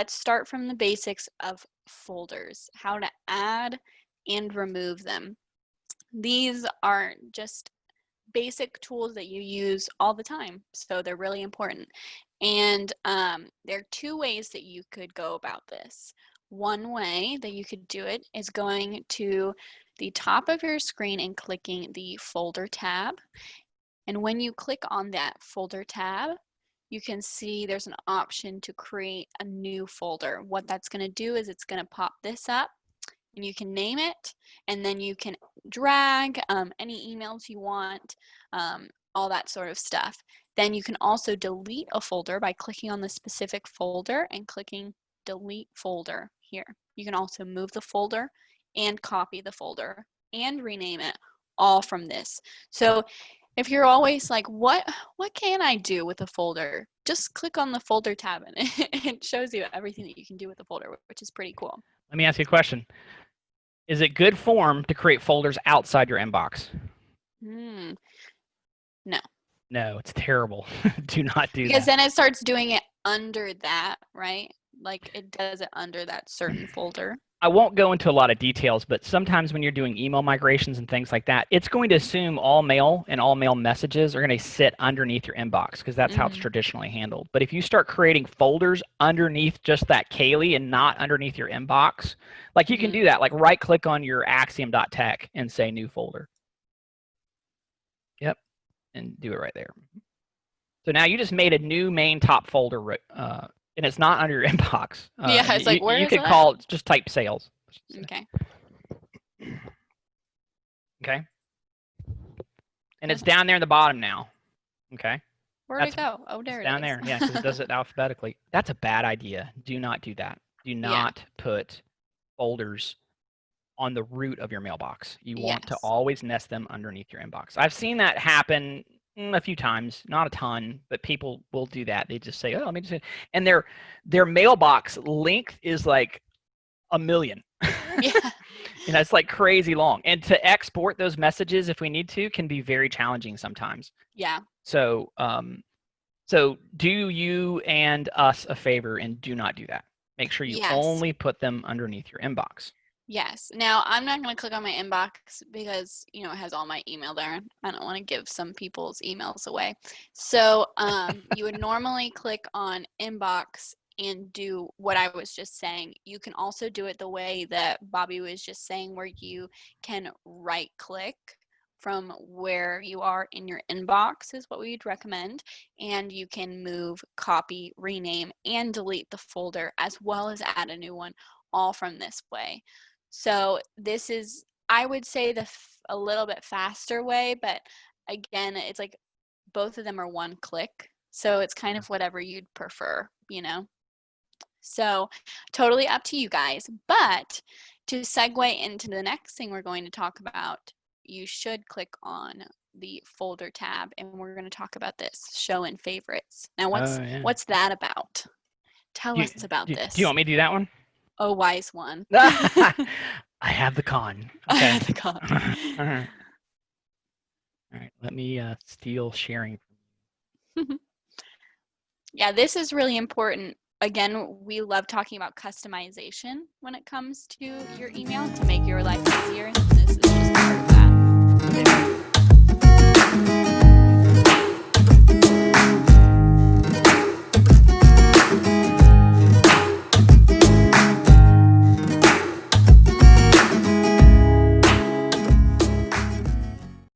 let's start from the basics of folders, how to add and remove them. These are just basic tools that you use all the time, so they're really important. And there are two ways that you could go about this. One way that you could do it is going to the top of your screen and clicking the folder tab. And when you click on that folder tab, you can see there's an option to create a new folder. What that's going to do is it's going to pop this up, and you can name it, and then you can drag any emails you want, all that sort of stuff. Then you can also delete a folder by clicking on the specific folder and clicking delete folder here. You can also move the folder and copy the folder and rename it all from this. So if you're always like, what can I do with a folder? Just click on the folder tab and it shows you everything that you can do with the folder, which is pretty cool. Let me ask you a question. Is it good form to create folders outside your inbox? No. No, it's terrible. Do not do that. Because then it starts doing it under that, right? Like it does it under that certain folder. I won't go into a lot of details, but sometimes when you're doing email migrations and things like that, it's going to assume all mail and all mail messages are going to sit underneath your inbox because that's how it's traditionally handled. But if you start creating folders underneath just that Kaylee and not underneath your inbox, like you can do that, like right click on your Axiom.tech and say new folder. Yep. And do it right there. So now you just made a new main top folder, and it's not under your inbox. Yeah, it's like, where you is could that? call it, just type sales. Okay. Okay. And it's down there in the bottom now. Okay. Where'd it go? Oh, there it is. Down there. Yeah, because it does it alphabetically. That's a bad idea. Do not do that. Do not put folders on the root of your mailbox. You want to always nest them underneath your inbox. I've seen that happen a few times, not a ton, but people will do that. They just say, "Oh, let me just," and their mailbox length is like 1 million. Yeah. You know, it's like crazy long. And to export those messages if we need to can be very challenging sometimes. Yeah. So so do you and us a favor and do not do that. Make sure you only put them underneath your inbox. Yes. Now, I'm not going to click on my inbox because, you know, it has all my email there. I don't want to give some people's emails away. So you would normally click on inbox and do what I was just saying. You can also do it the way that Bobby was just saying, where you can right click from where you are in your inbox is what we'd recommend. And you can move, copy, rename, and delete the folder as well as add a new one, all from this way. So this is, I would say, a little bit faster way, but again, it's like both of them are one click. So it's kind of whatever you'd prefer, you know? So totally up to you guys. But to segue into the next thing we're going to talk about, you should click on the folder tab, and we're going to talk about this, show and favorites. Now, what's that about? Tell us about this. Do you want me to do that one? Oh, wise one. I have the con. Okay. I have the con. All right. Let me steal sharing. Yeah, this is really important. Again, we love talking about customization when it comes to your email to make your life easier. This is just part of that.